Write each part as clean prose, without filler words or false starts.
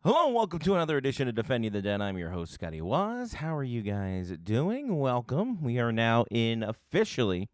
Hello and welcome to another edition of Defending the Den. I'm your host, Scotty Wazz. How are you guys doing? Welcome. We are now in officially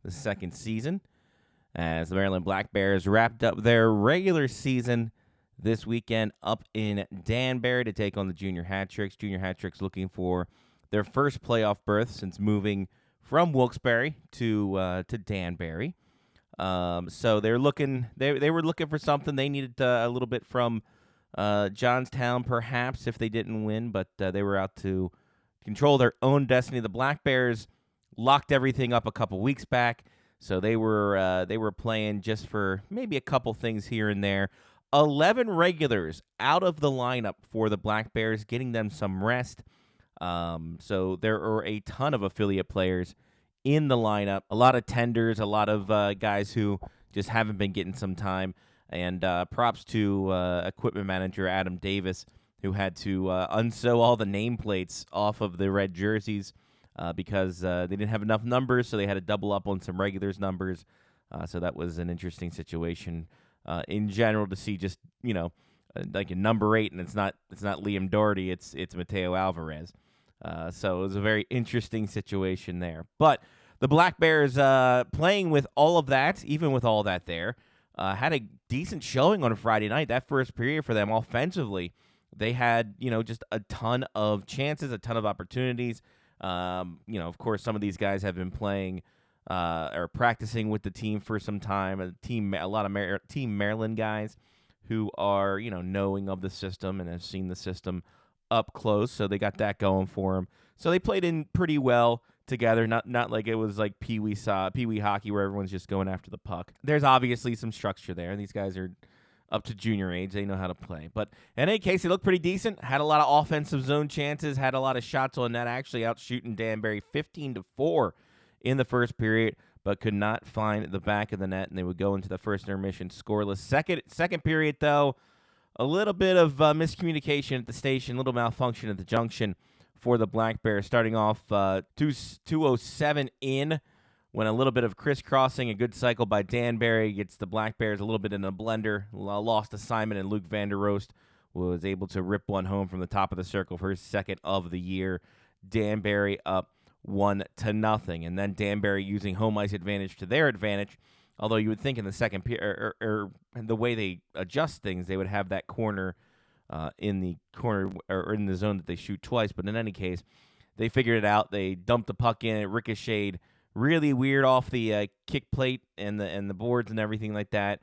the second season as the Maryland Black Bears wrapped up their regular season this weekend up in Danbury to take on the Junior Hat Tricks. Junior Hat Tricks looking for their first playoff berth since moving from Wilkes-Barre to Danbury. So they're looking. They were looking for something. They needed a little bit from Johnstown, perhaps, if they didn't win, but they were out to control their own destiny. The Black Bears locked everything up a couple weeks back, so they were playing just for maybe a couple things here and there. 11 regulars out of the lineup for the Black Bears, getting them some rest. So there are a ton of affiliate players in the lineup, a lot of tenders, a lot of guys who just haven't been getting some time. And props to equipment manager Adam Davis, who had to unsew all the nameplates off of the red jerseys because they didn't have enough numbers, so they had to double up on some regulars numbers. So that was an interesting situation in general to see just, like a number 8, and it's not Liam Doherty, it's Mateo Alvarez. So it was a very interesting situation there. But the Black Bears playing with all of that, even with all that there, had a decent showing on a Friday night. That first period for them offensively, they had, just a ton of chances, a ton of opportunities. Of course, some of these guys have been playing or practicing with the team for some time. A lot of Team Maryland guys who are, knowing of the system and have seen the system up close, so they got that going for them. So they played in pretty well together, not like it was like Pee Wee hockey where everyone's just going after the puck. There's obviously some structure there. These guys are up to junior age. They know how to play. But in any case, they looked pretty decent. Had a lot of offensive zone chances, had a lot of shots on net, actually out shooting Danbury 15-4 in the first period, but could not find the back of the net, and they would go into the first intermission scoreless. Second period, though, a little bit of miscommunication at the station, a little malfunction at the junction for the Black Bears, starting off 2:07 in when a little bit of crisscrossing, a good cycle by Danbury gets the Black Bears a little bit in a blender, lost assignment, and Luke Vanderost was able to rip one home from the top of the circle for his second of the year. Danbury up 1-0, and then Danbury using home ice advantage to their advantage. Although you would think in the second period, or the way they adjust things, they would have that corner in the corner or in the zone that they shoot twice. But in any case, they figured it out. They dumped the puck in. It ricocheted really weird off the kick plate and the boards and everything like that.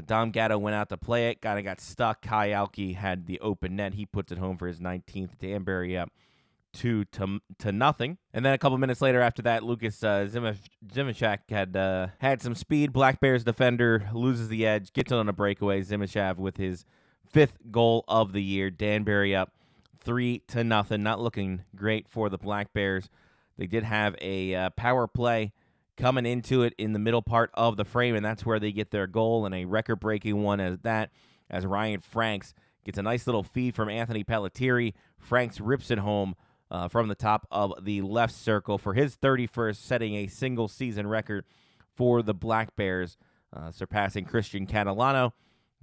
Dom Gatto went out to play it. Kind of got stuck. Kai Alke had the open net. He puts it home for his 19th. Danbury up 2-0. And then a couple minutes later after that, Lucas Zimachak had some speed. Black Bears defender loses the edge, gets it on a breakaway. Zimachak with his 5th goal of the year. Danbury up 3-0. Not looking great for the Black Bears. They did have a power play coming into it in the middle part of the frame, and that's where they get their goal, and a record-breaking one as Ryan Franks gets a nice little feed from Anthony Pelletieri. Franks rips it home from the top of the left circle for his 31st, setting a single-season record for the Black Bears, surpassing Christian Catalano.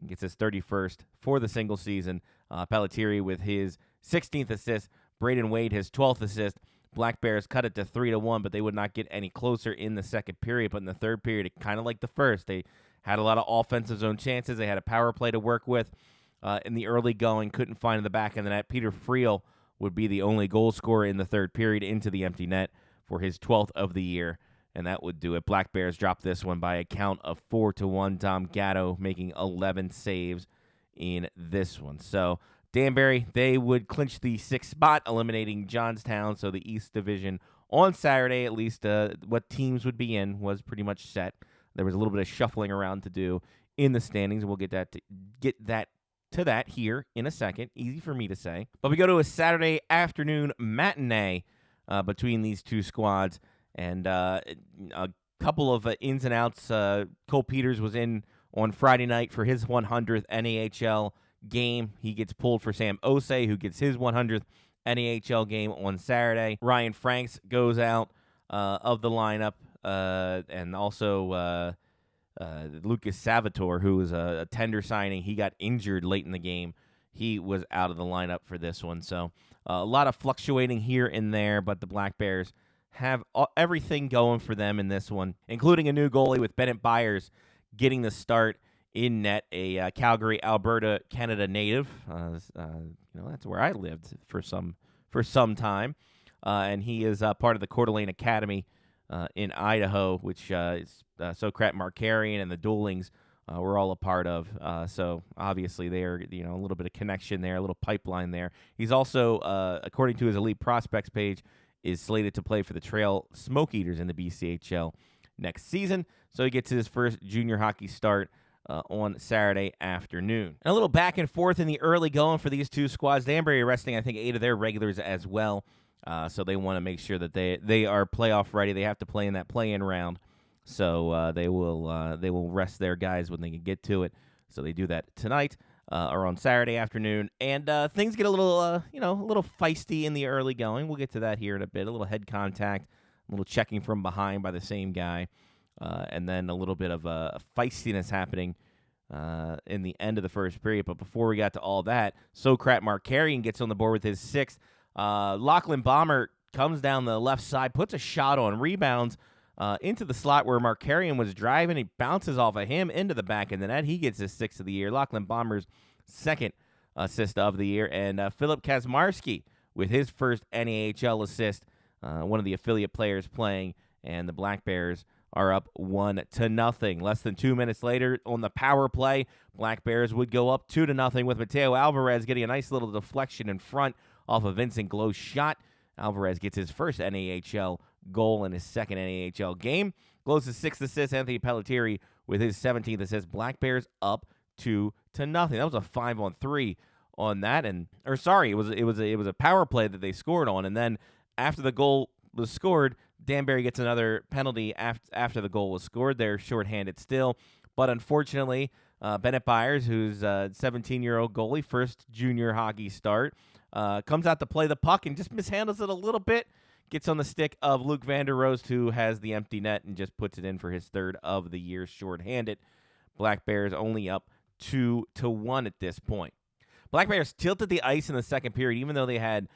He gets his 31st for the single season. Pelletieri with his 16th assist. Braden Wade his 12th assist. Black Bears cut it to 3-1, but they would not get any closer in the second period. But in the third period, kind of like the first, they had a lot of offensive zone chances. They had a power play to work with in the early going. Couldn't find in the back of the net. Peter Friel would be the only goal scorer in the third period into the empty net for his 12th of the year, and that would do it. Black Bears dropped this one by a count of 4-1. Dom Gatto making 11 saves in this one. So Danbury, they would clinch the 6th spot, eliminating Johnstown. So the East Division on Saturday, at least what teams would be in, was pretty much set. There was a little bit of shuffling around to do in the standings, and we'll get to that here in a second. Easy for me to say. But we go to a Saturday afternoon matinee between these two squads, and a couple of ins and outs. Cole Peters was in on Friday night for his 100th NAHL game. He gets pulled for Sam Osei, who gets his 100th NAHL game on Saturday. Ryan Franks goes out of the lineup, and also Lucas Salvatore, who was a tender signing. He got injured late in the game he was out of the lineup for this one. So a lot of fluctuating here and there, but the Black Bears have everything going for them in this one, including a new goalie with Bennett Byers getting the start in net, a Calgary, Alberta, Canada native. That's where I lived for some time, and he is part of the Coeur d'Alene Academy in Idaho, which is Sokrat Markarian and the Duelings we're all a part of. So obviously there, a little bit of connection there, a little pipeline there. He's also, according to his Elite Prospects page, is slated to play for the Trail Smoke Eaters in the BCHL next season. So he gets his first junior hockey start on Saturday afternoon. And a little back and forth in the early going for these two squads. Danbury resting, I think, 8 of their regulars as well. So they want to make sure that they are playoff ready. They have to play in that play-in round. So they will rest their guys when they can get to it. So they do that tonight or on Saturday afternoon. And things get a little feisty in the early going. We'll get to that here in a bit. A little head contact, a little checking from behind by the same guy, and then a little bit of a feistiness happening in the end of the first period. But before we got to all that, Sokrat Markarian gets on the board with his 6th. Lachlan Bomber comes down the left side, puts a shot on, rebounds into the slot where Markarian was driving. He bounces off of him into the back of the net. He gets his 6th of the year. Lachlan Bomber's 2nd assist of the year. And Philip Kazmarski with his first NAHL assist, one of the affiliate players playing. And the Black Bears are up 1-0. Less than 2 minutes later on the power play, Black Bears would go up 2-0 with Mateo Alvarez getting a nice little deflection in front off of Vincent Glow's shot. Alvarez gets his first NAHL goal in his 2nd NAHL game. Glow's 6th assist. Anthony Pelletieri with his 17th assist. Black Bears up 2-0. That was a 5-on-3 on that, it was a power play that they scored on, and then after the goal was scored, Danbury gets another penalty after the goal was scored. They're shorthanded still, but unfortunately, Bennett Byers, who's a 17-year-old goalie, first junior hockey start, comes out to play the puck and just mishandles it a little bit. Gets on the stick of Luke Vanderoost, who has the empty net, and just puts it in for his 3rd of the year shorthanded. Black Bears only up 2-1 at this point. Black Bears tilted the ice in the second period, even though they had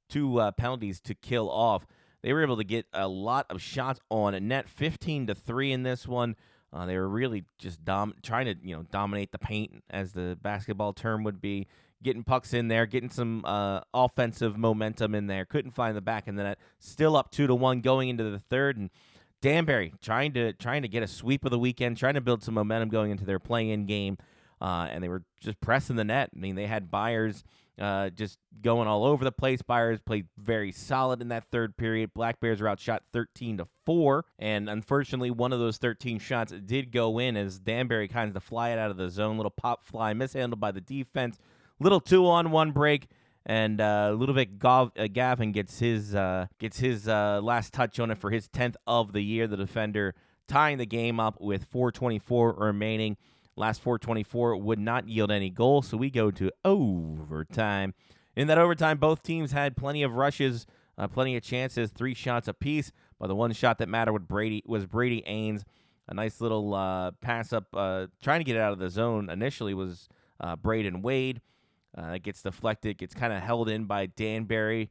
2 penalties to kill off. They were able to get a lot of shots on net, 15-3 in this one. They were really just trying to dominate the paint, as the basketball term would be, getting pucks in there, getting some offensive momentum in there. Couldn't find the back of the net. Still up 2-1 going into the third, and Danbury trying to get a sweep of the weekend, trying to build some momentum going into their play-in game, and they were just pressing the net. I mean, they had Byers just going all over the place. Byers played very solid in that third period. Black Bears were outshot 13-4, and unfortunately, one of those 13 shots did go in as Danbury kind of fly it out of the zone. Little pop fly mishandled by the defense. Little 2-on-1 break, and a little bit Gavin gets his last touch on it for his 10th of the year. The defender tying the game up with 4:24 remaining. Last 4:24 would not yield any goals, so we go to overtime. In that overtime, both teams had plenty of rushes, plenty of chances, 3 shots apiece. But the one shot that mattered was Brady Ains. A nice little pass up, trying to get it out of the zone. Initially was Braden Wade. It gets deflected, gets kind of held in by Danbury.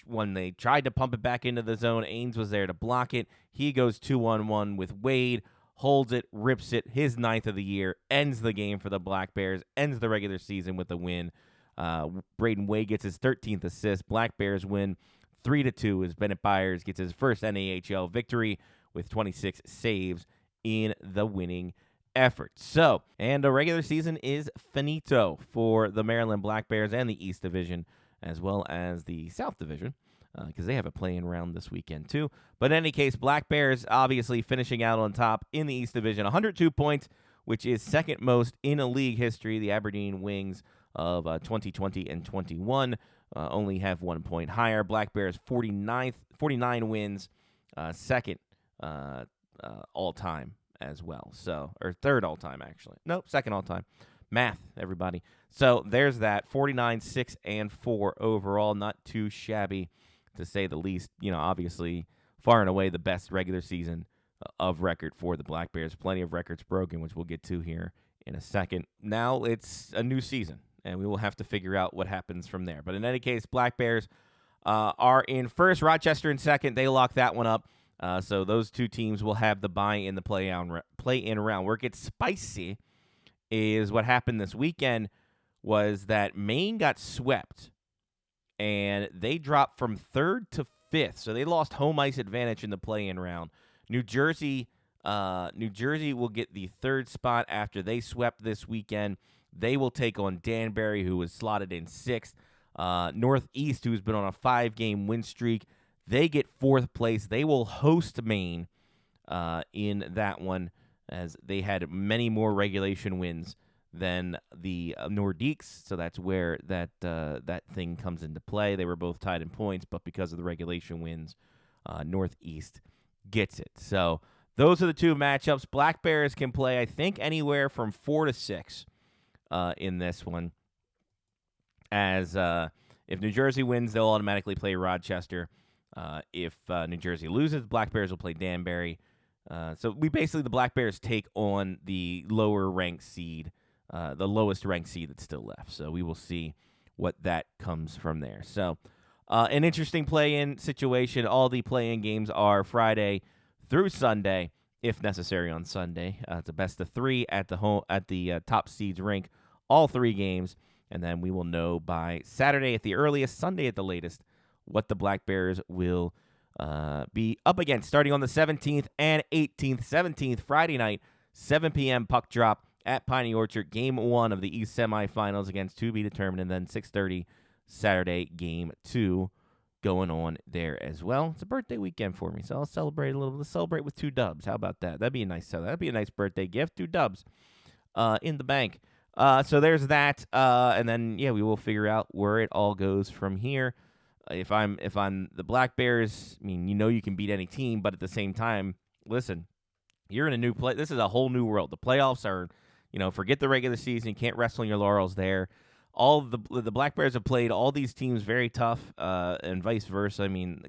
When they tried to pump it back into the zone, Ains was there to block it. He goes 2-on-1 with Wade, holds it, rips it, his 9th of the year, ends the game for the Black Bears, ends the regular season with a win. Braden Wade gets his 13th assist. Black Bears win 3-2 as Bennett Byers gets his first NAHL victory with 26 saves in the winning effort. So, and the regular season is finito for the Maryland Black Bears and the East Division, as well as the South Division, because they have a play-in round this weekend too. But in any case, Black Bears obviously finishing out on top in the East Division, 102 points, which is 2nd most in a league history. The Aberdeen Wings of 2020 and 21 only have 1 point higher. Black Bears 49 wins, 2nd all-time as well. So, or 3rd all-time, actually. Nope, 2nd all-time. Math, everybody. So, there's that. 49, 6, and 4 overall. Not too shabby, to say the least. Obviously, far and away the best regular season of record for the Black Bears. Plenty of records broken, which we'll get to here in a second. Now, it's a new season. and we will have to figure out what happens from there. But in any case, Black Bears are in first, Rochester in second. They lock that one up. So those two teams will have the bye in the play-in round. Where it gets spicy is what happened this weekend was that Maine got swept, and they dropped from third to fifth. So they lost home ice advantage in the play-in round. New Jersey will get the third spot after they swept this weekend. They will take on Danbury, who was slotted in sixth. Northeast, who's been on a 5-game win streak, they get fourth place. They will host Maine in that one, as they had many more regulation wins than the Nordiques. So that's where that thing comes into play. They were both tied in points, but because of the regulation wins, Northeast gets it. So those are the two matchups. Black Bears can play, I think, anywhere from 4 to 6 in this one. As if New Jersey wins, they'll automatically play Rochester. If New Jersey loses, Black Bears will play Danbury. So the Black Bears take on the lower ranked seed, the lowest ranked seed that's still left. So we will see what that comes from there. So an interesting play-in situation. All the play-in games are Friday through Sunday, if necessary on Sunday. It's a best of 3 at the top seeds rink, all 3 games. And then we will know by Saturday at the earliest, Sunday at the latest, what the Black Bears will be up against, starting on the 17th and 18th. 17th, Friday night, 7 p.m. puck drop at Piney Orchard. Game 1 of the East semifinals against to be determined. And then 6:30 Saturday, Game 2 going on there as well. It's a birthday weekend for me, so I'll celebrate a little. Let's celebrate with 2 dubs. How about that? That'd be a nice birthday gift. 2 dubs in the bank. So there's that, and then we will figure out where it all goes from here. If I'm the Black Bears, I mean, you can beat any team, but at the same time, listen, you're in a new play. This is a whole new world. The playoffs are, forget the regular season. You can't rest on your laurels there. All the Black Bears have played all these teams very tough, and vice versa. I mean,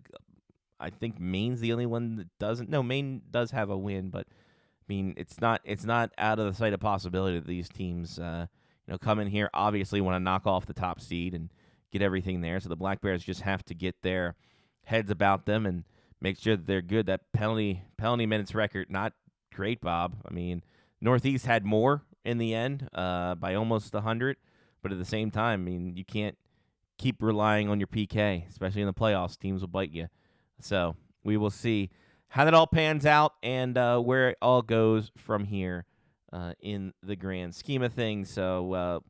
I think Maine's the only one that doesn't. No, Maine does have a win, but I mean, it's not out of the sight of possibility that these teams, come in here, obviously want to knock off the top seed and get everything there. So the Black Bears just have to get their heads about them and make sure that they're good. That penalty minutes record, not great, Bob. I mean, Northeast had more in the end by almost 100, but at the same time, I mean, you can't keep relying on your PK, especially in the playoffs. Teams will bite you. So we will see how that all pans out and where it all goes from here in the grand scheme of things. So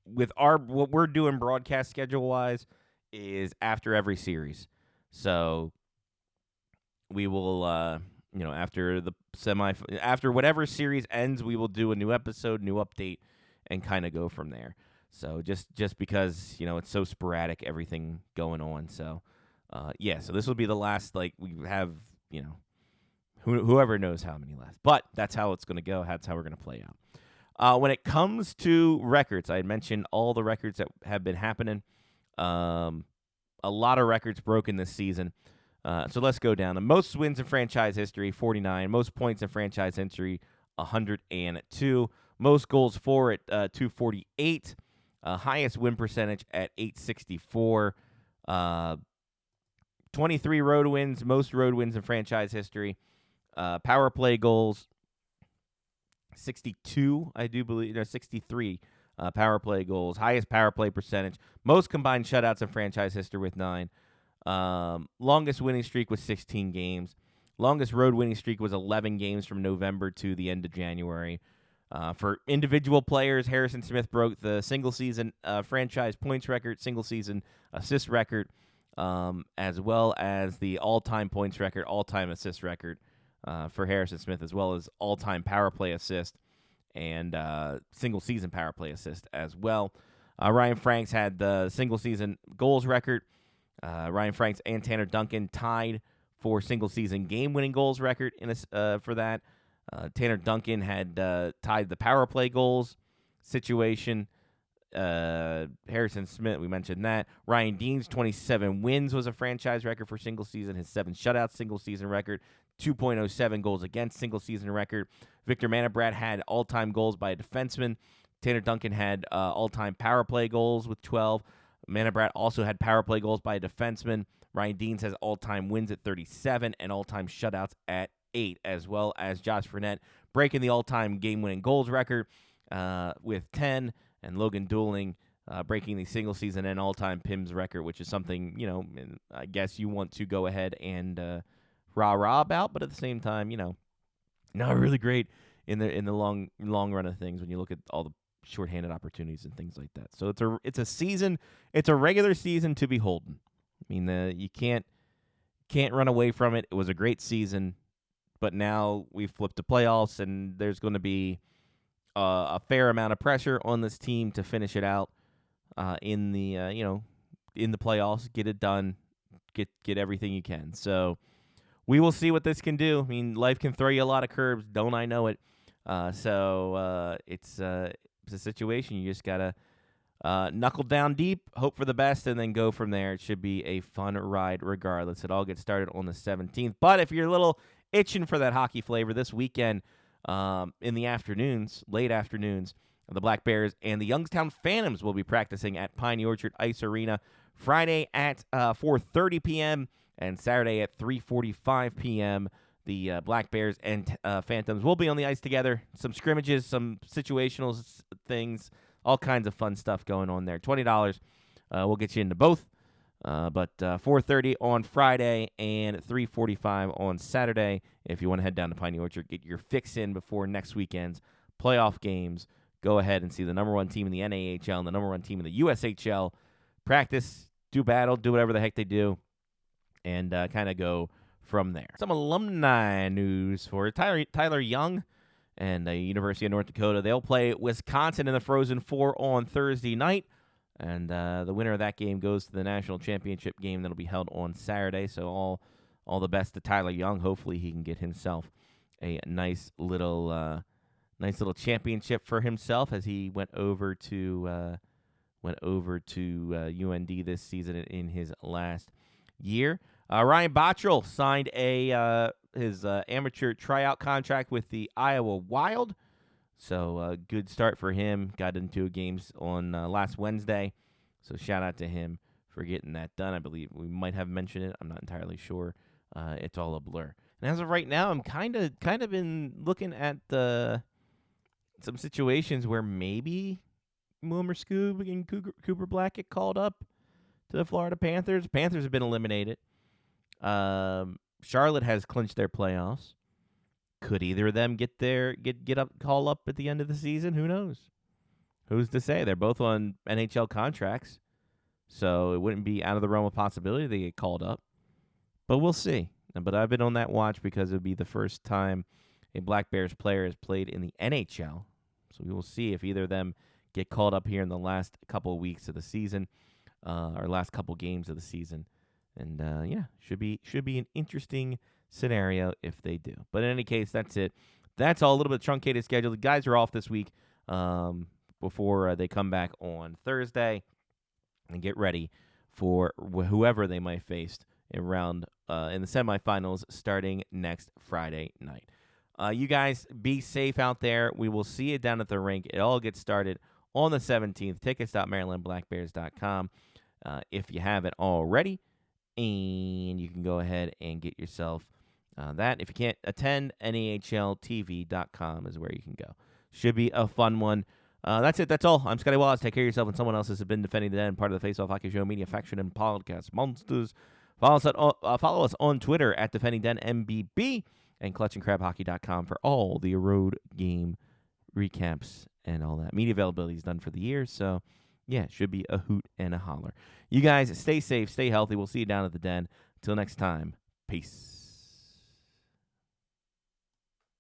with what we're doing broadcast schedule-wise is after every series. So we will, after the after whatever series ends, we will do a new episode, new update, and kind of go from there. So just because, it's so sporadic, everything going on. So, so this will be the last, we have, whoever knows how many left. But that's how it's going to go. That's how we're going to play out. When it comes to records, I had mentioned all the records that have been happening. A lot of records broken this season. So let's go down. The most wins in franchise history, 49. Most points in franchise history, 102. Most goals for at 248. Highest win percentage at 864. 23 road wins, most road wins in franchise history. Power play goals, 62, I do believe. No, 63 power play goals. Highest power play percentage. Most combined shutouts in franchise history with 9. Longest winning streak was 16 games. Longest road winning streak was 11 games from November to the end of January. For individual players, Harrison Smith broke the single-season franchise points record, single-season assist record, as well as the all-time points record, all-time assist record for Harrison Smith, as well as all-time power play assist and single-season power play assist as well. Ryan Franks had the single-season goals record. Ryan Franks and Tanner Duncan tied for single-season game-winning goals record for that. Tanner Duncan had tied the power play goals situation. Harrison Smith, we mentioned that. Ryan Dean's 27 wins was a franchise record for single season. His 7 shutouts single season record. 2.07 goals against single season record. Victor Manabrat had all-time goals by a defenseman. Tanner Duncan had all-time power play goals with 12. Manabrat also had power play goals by a defenseman. Ryan Deans has all-time wins at 37 and all-time shutouts at 8, as well as Josh Fournette breaking the all-time game-winning goals record with 10, and Logan Dooling breaking the single-season and all-time PIMS record, which is something, I guess you want to go ahead and rah-rah about, but at the same time, not really great in the long run of things when you look at all the shorthanded opportunities and things like that. So it's a season, it's a regular season to beholden. I mean, you can't run away from it. It was a great season, but now we've flipped to playoffs, and there's going to be a fair amount of pressure on this team to finish it out in the in the playoffs, get it done, get everything you can. So we will see what this can do. I mean, life can throw you a lot of curves. Don't I know it? So it's a situation you just gotta knuckle down deep, hope for the best, and then go from there. It should be a fun ride regardless. It all gets started on the 17th. But if you're a little itching for that hockey flavor this weekend, in the afternoons, late afternoons, the Black Bears and the Youngstown Phantoms will be practicing at Piney Orchard Ice Arena Friday at 4:30 p.m. and Saturday at 3:45 p.m. The Black Bears and Phantoms will be on the ice together. Some scrimmages, some situational things, all kinds of fun stuff going on there. $20 will get you into both. But 4:30 on Friday and 3:45 on Saturday. If you want to head down to Piney Orchard, get your fix in before next weekend's playoff games. Go ahead and see the number one team in the NAHL and the number one team in the USHL. Practice, do battle, do whatever the heck they do, and kind of go from there. Some alumni news for Tyler Young and the University of North Dakota. They'll play Wisconsin in the Frozen Four on Thursday night. And the winner of that game goes to the national championship game that'll be held on Saturday. So all the best to Tyler Young. Hopefully he can get himself a nice little championship for himself as he went over to UND this season in his last year. Ryan Bottrell signed his amateur tryout contract with the Iowa Wild. So good start for him. Got into games on last Wednesday. So shout out to him for getting that done. I believe we might have mentioned it. I'm not entirely sure. It's all a blur. And as of right now, I'm kind of been looking at some situations where maybe Wilmer Scoob and Cooper Black get called up to the Florida Panthers. Panthers have been eliminated. Charlotte has clinched their playoffs. Could either of them call up at the end of the season? Who knows? Who's to say? They're both on NHL contracts, so it wouldn't be out of the realm of possibility they get called up. But we'll see. But I've been on that watch because it would be the first time a Black Bears player has played in the NHL. So we will see if either of them get called up here in the last couple of weeks of the season, or last couple games of the season. And should be an interesting scenario if they do. But in any case, that's it. That's all a little bit truncated schedule. The guys are off this week before they come back on Thursday and get ready for whoever they might face in the semifinals starting next Friday night. You guys be safe out there. We will see you down at the rink. It all gets started on the 17th. Tickets.marylandblackbears.com if you haven't already. And you can go ahead and get yourself that. If you can't attend, NAHLTV.com is where you can go. Should be a fun one. That's it. That's all. I'm Scotty Wazz. Take care of yourself and someone else has been defending the den, part of the Face Off Hockey Show Media Faction and Podcast Monsters. Follow us on Twitter at DefendingDenMBB and ClutchAndCrabHockey.com for all the road game recaps and all that. Media availability is done for the year, so yeah, should be a hoot and a holler. You guys stay safe, stay healthy. We'll see you down at the den. Until next time, peace.